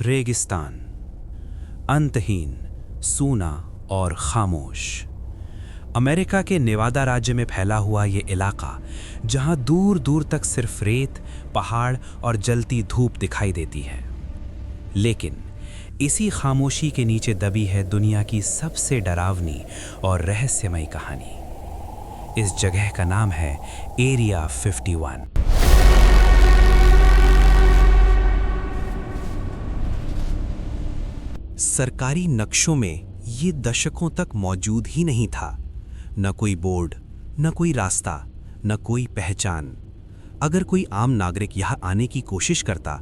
रेगिस्तान, अंतहीन, सूना और खामोश। अमेरिका के नेवादा राज्य में फैला हुआ ये इलाका, जहां दूर दूर तक सिर्फ रेत, पहाड़ और जलती धूप दिखाई देती है। लेकिन इसी खामोशी के नीचे दबी है दुनिया की सबसे डरावनी और रहस्यमयी कहानी। इस जगह का नाम है एरिया 51। सरकारी नक्शों में ये दशकों तक मौजूद ही नहीं था। न कोई बोर्ड, न कोई रास्ता, न कोई पहचान। अगर कोई आम नागरिक यहाँ आने की कोशिश करता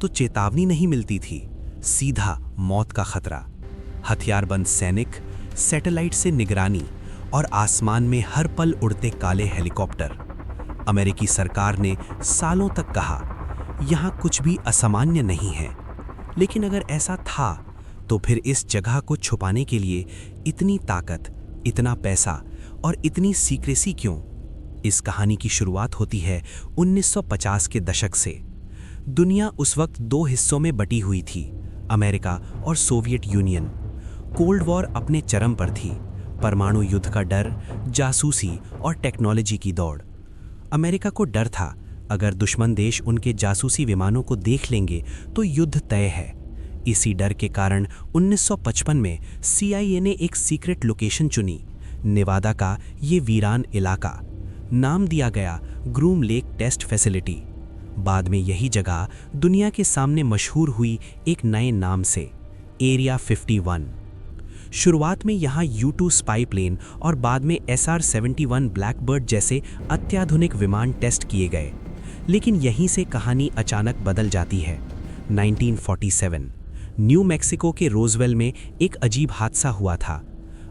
तो चेतावनी नहीं मिलती थी, सीधा मौत का खतरा। हथियारबंद सैनिक, सैटेलाइट से निगरानी और आसमान में हर पल उड़ते काले हेलीकॉप्टर। अमेरिकी सरकार ने सालों तक कहा, यहाँ कुछ भी असामान्य नहीं है। लेकिन अगर ऐसा था तो फिर इस जगह को छुपाने के लिए इतनी ताकत, इतना पैसा और इतनी सीक्रेसी क्यों? इस कहानी की शुरुआत होती है 1950 के दशक से। दुनिया उस वक्त दो हिस्सों में बटी हुई थी, अमेरिका और सोवियत यूनियन। कोल्ड वॉर अपने चरम पर थी। परमाणु युद्ध का डर, जासूसी और टेक्नोलॉजी की दौड़। अमेरिका को डर था, अगर दुश्मन देश उनके जासूसी विमानों को देख लेंगे तो युद्ध तय है। इसी डर के कारण 1955 में CIA ने एक सीक्रेट लोकेशन चुनी, नेवादा का ये वीरान इलाका। नाम दिया गया ग्रूम लेक टेस्ट फैसिलिटी। बाद में यही जगह दुनिया के सामने मशहूर हुई एक नए नाम से, एरिया 51। शुरुआत में यहाँ U-2 स्पाई प्लेन और बाद में SR-71 ब्लैकबर्ड जैसे अत्याधुनिक विमान टेस्ट किए गए। लेकिन यहीं से कहानी अचानक बदल जाती है। 1947 न्यू मैक्सिको के रोजवेल में एक अजीब हादसा हुआ था।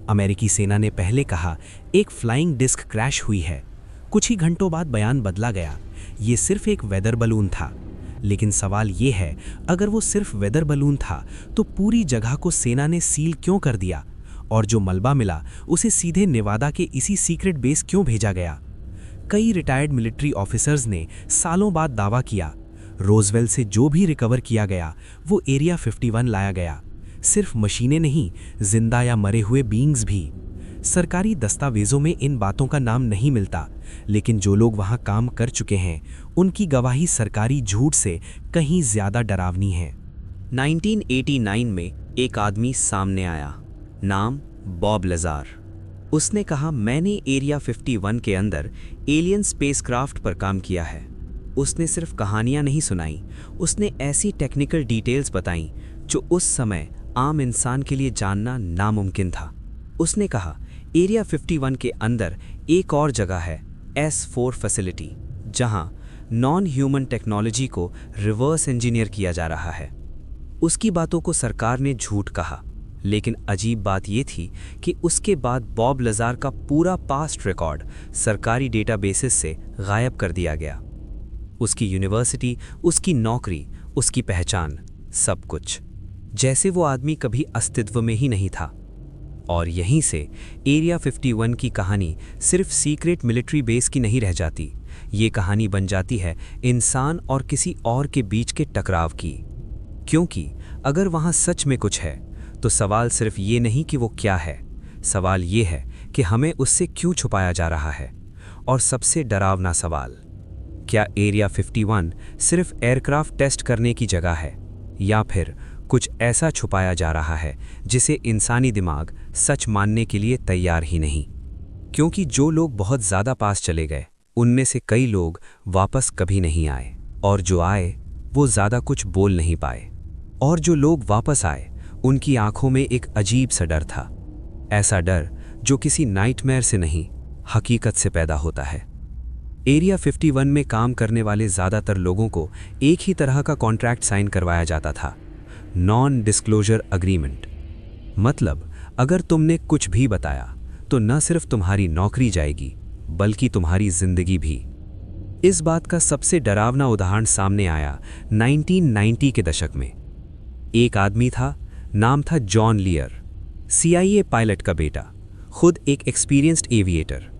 अमेरिकी सेना ने पहले कहा एक फ्लाइंग डिस्क क्रैश हुई है। कुछ ही घंटों बाद बयान बदला गया, ये सिर्फ एक वेदर बलून था। लेकिन सवाल ये है, अगर वो सिर्फ वेदर बलून था तो पूरी जगह को सेना ने सील क्यों कर दिया? और जो मलबा मिला उसे सीधे नेवादा के इसी सीक्रेट बेस क्यों भेजा गया? कई रिटायर्ड मिलिट्री ऑफिसर्स ने सालों बाद दावा किया, रोजवेल से जो भी रिकवर किया गया वो एरिया 51 लाया गया। सिर्फ मशीनें नहीं, जिंदा या मरे हुए बीइंग्स भी। सरकारी दस्तावेजों में इन बातों का नाम नहीं मिलता, लेकिन जो लोग वहां काम कर चुके हैं उनकी गवाही सरकारी झूठ से कहीं ज्यादा डरावनी है। 1989 में एक आदमी सामने आया, नाम बॉब लजार। उसने कहा, मैंने एरिया 51 के अंदर एलियन स्पेसक्राफ्ट पर काम किया है। उसने सिर्फ कहानियां नहीं सुनाई, उसने ऐसी टेक्निकल डिटेल्स बताई जो उस समय आम इंसान के लिए जानना नामुमकिन था। उसने कहा, एरिया 51 के अंदर एक और जगह है, S4 फैसिलिटी, जहां नॉन ह्यूमन टेक्नोलॉजी को रिवर्स इंजीनियर किया जा रहा है। उसकी बातों को सरकार ने झूठ कहा, लेकिन अजीब बात यह थी कि उसके बाद बॉब लजार का पूरा पास्ट रिकॉर्ड सरकारी डेटाबेसेस से गायब कर दिया गया। उसकी यूनिवर्सिटी, उसकी नौकरी, उसकी पहचान, सब कुछ, जैसे वो आदमी कभी अस्तित्व में ही नहीं था। और यहीं से एरिया 51 की कहानी सिर्फ सीक्रेट मिलिट्री बेस की नहीं रह जाती, ये कहानी बन जाती है इंसान और किसी और के बीच के टकराव की। क्योंकि अगर वहाँ सच में कुछ है तो सवाल सिर्फ ये नहीं कि वो क्या है, सवाल ये है कि हमें उससे क्यों छुपाया जा रहा है। और सबसे डरावना सवाल, क्या एरिया 51 सिर्फ एयरक्राफ्ट टेस्ट करने की जगह है, या फिर कुछ ऐसा छुपाया जा रहा है जिसे इंसानी दिमाग सच मानने के लिए तैयार ही नहीं? क्योंकि जो लोग बहुत ज़्यादा पास चले गए, उनमें से कई लोग वापस कभी नहीं आए, और जो आए वो ज़्यादा कुछ बोल नहीं पाए। और जो लोग वापस आए, उनकी आंखों में एक अजीब सा डर था, ऐसा डर जो किसी नाइटमेयर से नहीं, हकीकत से पैदा होता है। एरिया 51 में काम करने वाले ज़्यादातर लोगों को एक ही तरह का कॉन्ट्रैक्ट साइन करवाया जाता था, नॉन डिस्क्लोजर अग्रीमेंट। मतलब अगर तुमने कुछ भी बताया तो न सिर्फ तुम्हारी नौकरी जाएगी, बल्कि तुम्हारी जिंदगी भी। इस बात का सबसे डरावना उदाहरण सामने आया 1990 के दशक में। एक आदमी था, नाम था जॉन लियर, CIA पायलट का बेटा, खुद एक एक्सपीरियंस्ड एविएटर।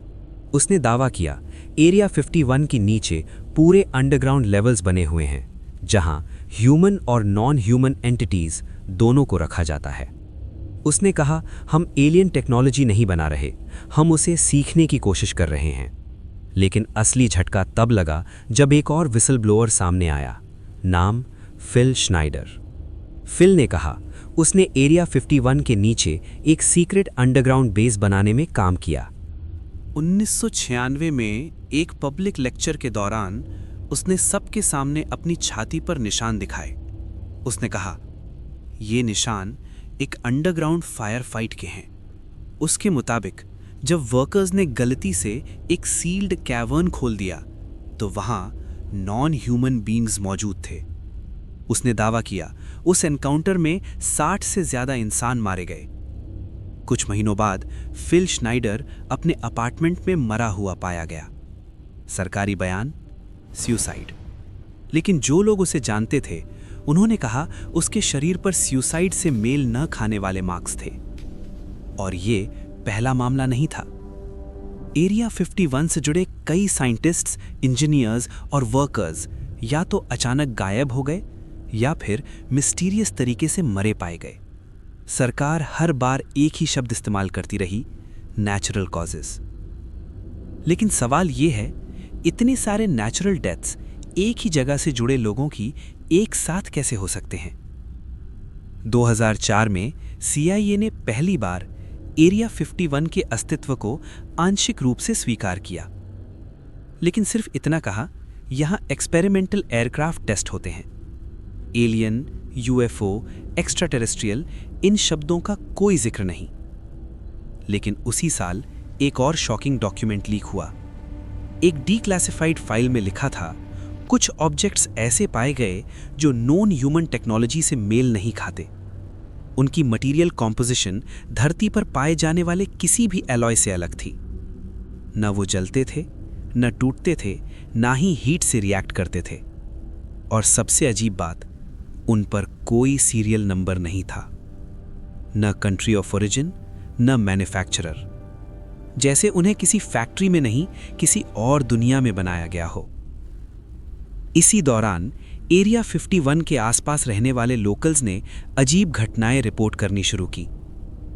उसने दावा किया, एरिया 51 के नीचे पूरे अंडरग्राउंड लेवल्स बने हुए हैं, जहां ह्यूमन और नॉन ह्यूमन एंटिटीज दोनों को रखा जाता है। उसने कहा, हम एलियन टेक्नोलॉजी नहीं बना रहे, हम उसे सीखने की कोशिश कर रहे हैं। लेकिन असली झटका तब लगा जब एक और विसल ब्लोअर सामने आया, नाम फिल श्नाइडर। फिल ने कहा उसने एरिया 51 के नीचे एक सीक्रेट अंडरग्राउंड बेस बनाने में काम किया। 1996 में एक पब्लिक लेक्चर के दौरान उसने सबके सामने अपनी छाती पर निशान दिखाए। उसने कहा, ये निशान एक अंडरग्राउंड फायर फाइट के हैं। उसके मुताबिक जब वर्कर्स ने गलती से एक सील्ड कैवर्न खोल दिया तो वहां नॉन ह्यूमन बीइंग्स मौजूद थे। उसने दावा किया उस एनकाउंटर में 60 से ज्यादा इंसान मारे गए। कुछ महीनों बाद फिल श्नाइडर अपने अपार्टमेंट में मरा हुआ पाया गया। सरकारी बयान, सुसाइड। लेकिन जो लोग उसे जानते थे उन्होंने कहा उसके शरीर पर सुसाइड से मेल न खाने वाले मार्क्स थे। और ये पहला मामला नहीं था। एरिया 51 से जुड़े कई साइंटिस्ट्स, इंजीनियर्स और वर्कर्स या तो अचानक गायब हो गए या फिर मिस्टीरियस तरीके से मरे पाए गए। सरकार हर बार एक ही शब्द इस्तेमाल करती रही, नेचुरल कॉजेस। लेकिन सवाल यह है, इतने सारे नेचुरल डेथ्स एक ही जगह से जुड़े लोगों की एक साथ कैसे हो सकते हैं? 2004 में CIA ने पहली बार एरिया 51 के अस्तित्व को आंशिक रूप से स्वीकार किया। लेकिन सिर्फ इतना कहा, यहां एक्सपेरिमेंटल एयरक्राफ्ट टेस्ट होते हैं। एलियन, UFO, एक्स्ट्रा टेरेस्ट्रियल, इन शब्दों का कोई जिक्र नहीं। लेकिन उसी साल एक और शॉकिंग डॉक्यूमेंट लीक हुआ। एक डीक्लासिफाइड फाइल में लिखा था, कुछ ऑब्जेक्ट्स ऐसे पाए गए जो नॉन ह्यूमन टेक्नोलॉजी से मेल नहीं खाते। उनकी मटेरियल कॉम्पोजिशन धरती पर पाए जाने वाले किसी भी एलॉय से अलग थी। न वो जलते थे, न टूटते थे, ना ही हीट से रिएक्ट करते थे। और सबसे अजीब बात, उन पर कोई सीरियल नंबर नहीं था, न कंट्री ऑफ ओरिजिन, न मैन्युफैक्चरर। जैसे उन्हें किसी फैक्ट्री में नहीं, किसी और दुनिया में बनाया गया हो। इसी दौरान एरिया 51 के आसपास रहने वाले लोकल्स ने अजीब घटनाएं रिपोर्ट करनी शुरू की।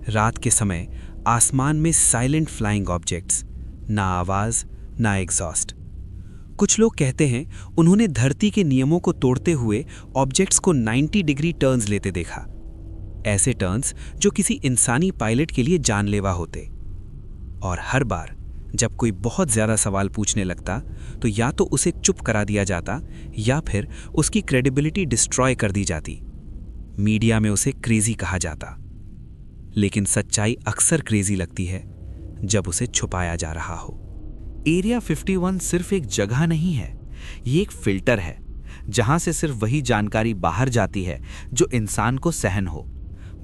रात के समय आसमान में साइलेंट फ्लाइंग ऑब्जेक्ट्स, ना आवाज, ना एग्जॉस्ट। कुछ लोग कहते हैं उन्होंने धरती के नियमों को तोड़ते हुए ऑब्जेक्ट्स को 90 डिग्री टर्न्स लेते देखा। ऐसे टर्न्स जो किसी इंसानी पायलट के लिए जानलेवा होते। और हर बार जब कोई बहुत ज्यादा सवाल पूछने लगता तो या तो उसे चुप करा दिया जाता या फिर उसकी क्रेडिबिलिटी डिस्ट्रॉय कर दी जाती। मीडिया में उसे क्रेजी कहा जाता। लेकिन सच्चाई अक्सर क्रेजी लगती है जब उसे छुपाया जा रहा हो। एरिया 51 सिर्फ एक जगह नहीं है, ये एक फिल्टर है जहां से सिर्फ वही जानकारी बाहर जाती है जो इंसान को सहन हो।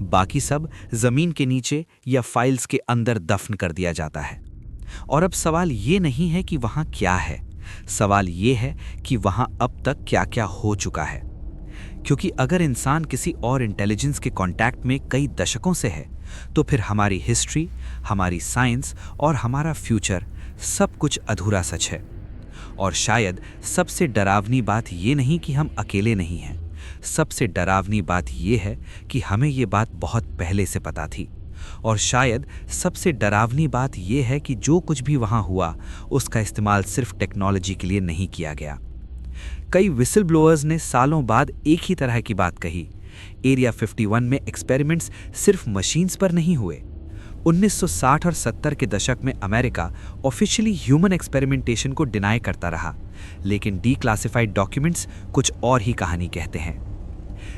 बाकी सब जमीन के नीचे या फाइल्स के अंदर दफन कर दिया जाता है। और अब सवाल ये नहीं है कि वहां क्या है, सवाल ये है कि वहां अब तक क्या क्या हो चुका है। क्योंकि अगर इंसान किसी और इंटेलिजेंस के कांटेक्ट में कई दशकों से है तो फिर हमारी हिस्ट्री, हमारी साइंस और हमारा फ्यूचर सब कुछ अधूरा सच है। और शायद सबसे डरावनी बात ये नहीं कि हम अकेले नहीं हैं, सबसे डरावनी बात ये है कि हमें ये बात बहुत पहले से पता थी। और शायद सबसे डरावनी बात यह है कि जो कुछ भी वहां हुआ उसका इस्तेमाल सिर्फ टेक्नोलॉजी के लिए नहीं किया गया। कई विसल ब्लोअर्स ने सालों बाद एक ही तरह की बात कही। एरिया 51 में एक्सपेरिमेंट्स सिर्फ मशीन्स पर नहीं हुए। 1960 और 70 के दशक में अमेरिका ऑफिशियली ह्यूमन एक्सपेरिमेंटेशन को डिनाई करता रहा, लेकिन डीक्लासिफाइड डॉक्यूमेंट्स कुछ और ही कहानी कहते हैं।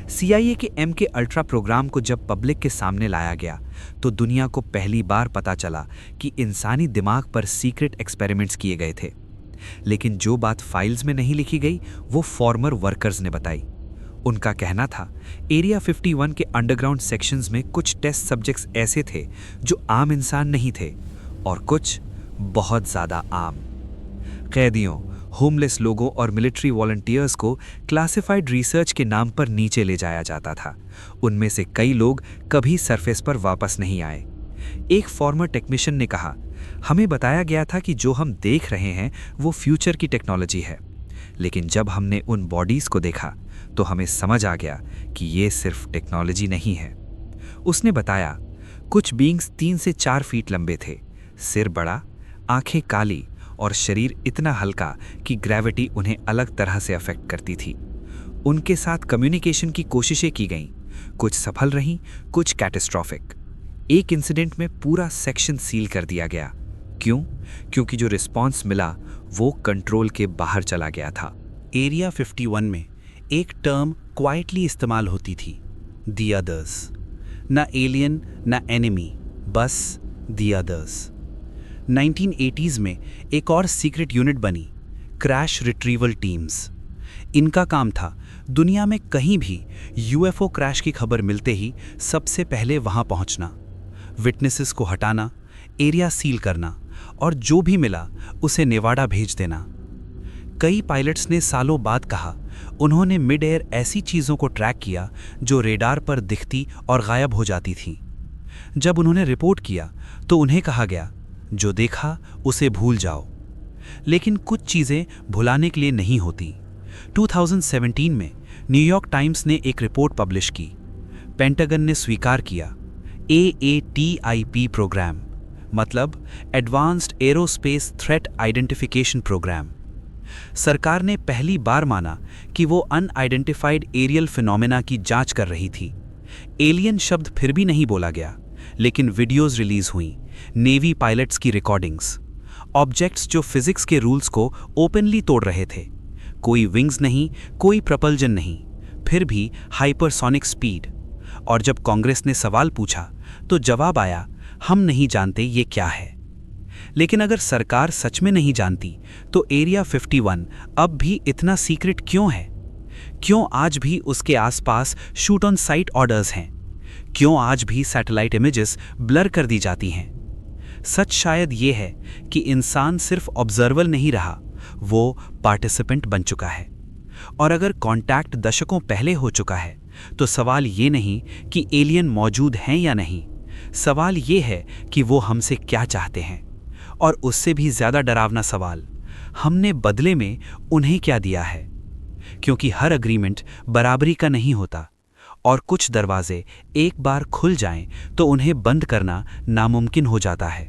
CIA के MK अल्ट्रा प्रोग्राम को जब पब्लिक के सामने लाया गया तो दुनिया को पहली बार पता चला कि इंसानी दिमाग पर सीक्रेट एक्सपेरिमेंट्स किए गए थे। लेकिन जो बात फाइल्स में नहीं लिखी गई वो फॉर्मर वर्कर्स ने बताई। उनका कहना था एरिया 51 के अंडरग्राउंड सेक्शंस में कुछ टेस्ट सब्जेक्ट्स ऐसे थे जो आम इंसान नहीं थे और कुछ बहुत ज्यादा आम। कैदियों, होमलेस लोगों और मिलिट्री वॉलंटियर्स को क्लासिफाइड रिसर्च के नाम पर नीचे ले जाया जाता था। उनमें से कई लोग कभी सरफेस पर वापस नहीं आए। एक फॉर्मर टेक्नीशियन ने कहा, हमें बताया गया था कि जो हम देख रहे हैं वो फ्यूचर की टेक्नोलॉजी है। लेकिन जब हमने उन बॉडीज को देखा तो हमें समझ आ गया कि ये सिर्फ टेक्नोलॉजी नहीं है। उसने बताया, कुछ बीइंग्स 3 से 4 फीट लंबे थे, सिर बड़ा, आंखें काली और शरीर इतना हल्का कि ग्रेविटी उन्हें अलग तरह से अफेक्ट करती थी। उनके साथ कम्युनिकेशन की कोशिशें की गईं, कुछ सफल रहीं, कुछ कैटास्ट्रोफिक। एक इंसिडेंट में पूरा सेक्शन सील कर दिया गया। क्यों? क्योंकि जो रिस्पॉन्स मिला वो कंट्रोल के बाहर चला गया था। एरिया 51 में एक टर्म क्वाइटली इस्तेमाल होती थी, द अदर्स। ना एलियन ना एनिमी, बस द अदर्स। 1980s में एक और सीक्रेट यूनिट बनी, क्रैश रिट्रीवल टीम्स। इनका काम था दुनिया में कहीं भी यूएफओ क्रैश की खबर मिलते ही सबसे पहले वहां पहुंचना, विटनेसेस को हटाना, एरिया सील करना और जो भी मिला उसे नेवाडा भेज देना। कई पायलट्स ने सालों बाद कहा उन्होंने मिड एयर ऐसी चीज़ों को ट्रैक किया जो रेडार पर दिखती और गायब हो जाती थीं। जब उन्होंने रिपोर्ट किया तो उन्हें कहा गया, जो देखा उसे भूल जाओ। लेकिन कुछ चीज़ें भुलाने के लिए नहीं होती। 2017 में न्यूयॉर्क टाइम्स ने एक रिपोर्ट पब्लिश की। पेंटागन ने स्वीकार किया, AATIP प्रोग्राम मतलब advanced aerospace threat identification program. सरकार ने पहली बार माना कि वो अनआइडेंटिफाइड एरियल फिनोमेना की जांच कर रही थी। एलियन शब्द फिर भी नहीं बोला गया, लेकिन वीडियोज रिलीज हुई, नेवी पायलट्स की रिकॉर्डिंग्स, ऑब्जेक्ट्स जो फिजिक्स के रूल्स को ओपनली तोड़ रहे थे। कोई विंग्स नहीं, कोई प्रपल्जन नहीं, फिर भी हाइपरसोनिक स्पीड। और जब कांग्रेस ने सवाल पूछा तो जवाब आया, हम नहीं जानते ये क्या है। लेकिन अगर सरकार सच में नहीं जानती तो एरिया 51 अब भी इतना सीक्रेट क्यों है? क्यों आज भी उसके आसपास शूट ऑन साइट ऑर्डर्स हैं? क्यों आज भी सैटेलाइट इमेजेस ब्लर कर दी जाती हैं? सच शायद ये है कि इंसान सिर्फ ऑब्जर्वर नहीं रहा, वो पार्टिसिपेंट बन चुका है। और अगर कांटेक्ट दशकों पहले हो चुका है तो सवाल ये नहीं कि एलियन मौजूद हैं या नहीं, सवाल ये है कि वो हमसे क्या चाहते हैं। और उससे भी ज़्यादा डरावना सवाल, हमने बदले में उन्हें क्या दिया है? क्योंकि हर अग्रीमेंट बराबरी का नहीं होता और कुछ दरवाजे एक बार खुल जाएं तो उन्हें बंद करना नामुमकिन हो जाता है।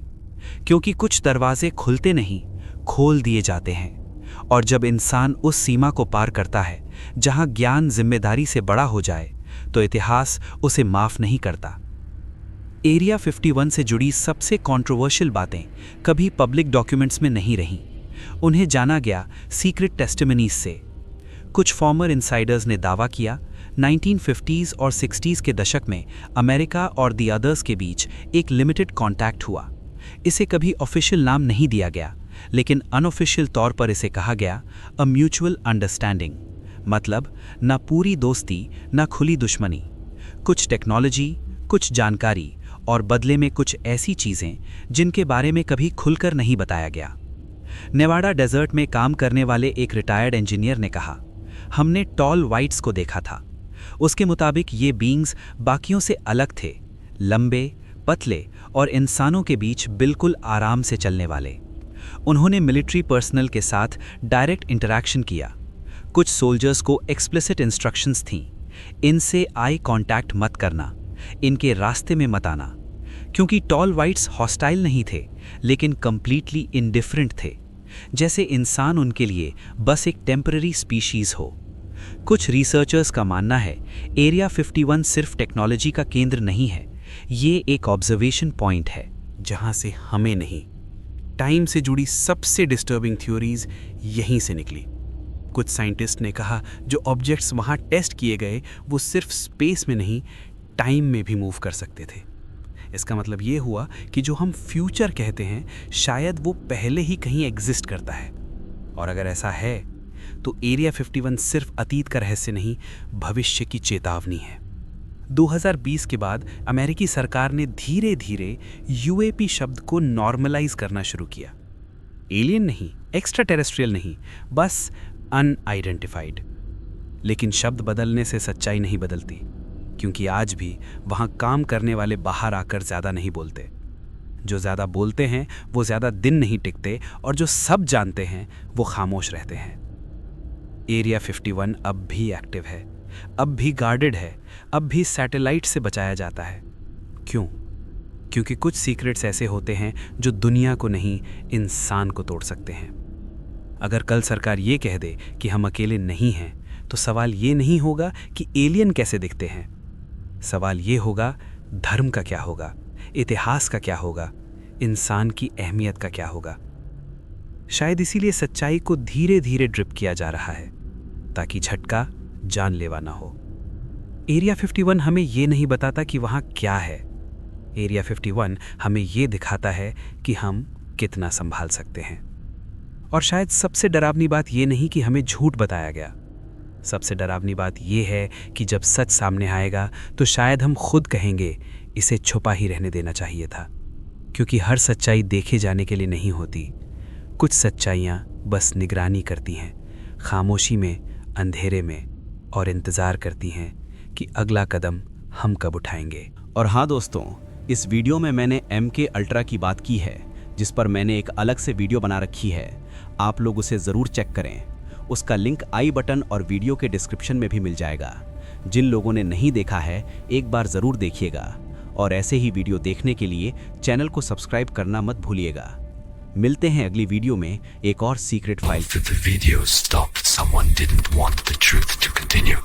क्योंकि कुछ दरवाजे खुलते नहीं, खोल दिए जाते हैं। और जब इंसान उस सीमा को पार करता है जहां ज्ञान जिम्मेदारी से बड़ा हो जाए तो इतिहास उसे माफ नहीं करता। एरिया 51 से जुड़ी सबसे कंट्रोवर्शियल बातें कभी पब्लिक डॉक्यूमेंट्स में नहीं रहीं। उन्हें जाना गया सीक्रेट टेस्टिमनीज से। कुछ फॉर्मर इनसाइडर्स ने दावा किया 1950s और 60s के दशक में अमेरिका और द अदर्स के बीच एक लिमिटेड कॉन्टैक्ट हुआ। इसे कभी ऑफिशियल नाम नहीं दिया गया, लेकिन अनऑफिशियल तौर पर इसे कहा गया अ म्यूचुअल अंडरस्टैंडिंग, मतलब ना पूरी दोस्ती ना खुली दुश्मनी। कुछ टेक्नोलॉजी, कुछ जानकारी और बदले में कुछ ऐसी चीज़ें जिनके बारे में कभी खुलकर नहीं बताया गया। नेवाडा डेजर्ट में काम करने वाले एक रिटायर्ड इंजीनियर ने कहा, हमने टॉल वाइट्स को देखा था। उसके मुताबिक ये बीइंग्स बाकियों से अलग थे, लंबे, पतले और इंसानों के बीच बिल्कुल आराम से चलने वाले। उन्होंने मिलिट्री पर्सनल के साथ डायरेक्ट इंटरैक्शन किया। कुछ सोल्जर्स को एक्सप्लिसिट इंस्ट्रक्शंस थीं, इनसे आई कांटेक्ट मत करना, इनके रास्ते में मत आना। क्योंकि टॉल वाइट्स हॉस्टाइल नहीं थे, लेकिन कंप्लीटली इंडिफरेंट थे, जैसे इंसान उनके लिए बस एक टेम्पररी स्पीशीज हो। कुछ रिसर्चर्स का मानना है एरिया 51 सिर्फ टेक्नोलॉजी का केंद्र नहीं है, ये एक ऑब्जर्वेशन पॉइंट है जहां से हमें नहीं, टाइम से जुड़ी सबसे डिस्टर्बिंग थ्योरीज यहीं से निकली। कुछ साइंटिस्ट ने कहा जो ऑब्जेक्ट्स वहां टेस्ट किए गए वो सिर्फ स्पेस में नहीं, टाइम में भी मूव कर सकते थे। इसका मतलब ये हुआ कि जो हम फ्यूचर कहते हैं शायद वो पहले ही कहीं एग्जिस्ट करता है। और अगर ऐसा है तो एरिया 51 सिर्फ अतीत का रहस्य नहीं, भविष्य की चेतावनी है। 2020 के बाद अमेरिकी सरकार ने धीरे धीरे यूएपी शब्द को नॉर्मलाइज करना शुरू किया। एलियन नहीं, एक्स्ट्रा टेरेस्ट्रियल नहीं, बस अनआइडेंटिफाइड। लेकिन शब्द बदलने से सच्चाई नहीं बदलती, क्योंकि आज भी वहाँ काम करने वाले बाहर आकर ज़्यादा नहीं बोलते। जो ज़्यादा बोलते हैं वो ज़्यादा दिन नहीं टिकते, और जो सब जानते हैं वो खामोश रहते हैं। एरिया 51 अब भी एक्टिव है, अब भी गार्डेड है, अब भी सैटेलाइट से बचाया जाता है। क्यों? क्योंकि कुछ सीक्रेट्स ऐसे होते हैं जो दुनिया को नहीं, इंसान को तोड़ सकते हैं। अगर कल सरकार ये कह दे कि हम अकेले नहीं हैं, तो सवाल ये नहीं होगा कि एलियन कैसे दिखते हैं। सवाल ये होगा धर्म का क्या होगा, इतिहास का क्या होगा, इंसान की अहमियत का क्या होगा। शायद इसीलिए सच्चाई को धीरे धीरे ड्रिप किया जा रहा है, ताकि झटका जानलेवा ना हो। एरिया 51 हमें ये नहीं बताता कि वहाँ क्या है। एरिया 51 हमें ये दिखाता है कि हम कितना संभाल सकते हैं। और शायद सबसे डरावनी बात ये नहीं कि हमें झूठ बताया गया। सबसे डरावनी बात ये है कि जब सच सामने आएगा तो शायद हम खुद कहेंगे इसे छुपा ही रहने देना चाहिए था। क्योंकि हर सच्चाई देखे जाने के लिए नहीं होती। कुछ सच्चाइयाँ बस निगरानी करती हैं, खामोशी में, अंधेरे में, और इंतज़ार करती हैं कि अगला कदम हम कब उठाएंगे। और हाँ दोस्तों, इस वीडियो में मैंने MK अल्ट्रा की बात की है, जिस पर मैंने एक अलग से वीडियो बना रखी है। आप लोग उसे ज़रूर चेक करें। उसका लिंक आई बटन और वीडियो के डिस्क्रिप्शन में भी मिल जाएगा। जिन लोगों ने नहीं देखा है, एक बार ज़रूर देखिएगा। और ऐसे ही वीडियो देखने के लिए चैनल को सब्सक्राइब करना मत भूलिएगा। मिलते हैं अगली वीडियो में एक और secret file. The video stopped. Someone didn't want the truth to continue.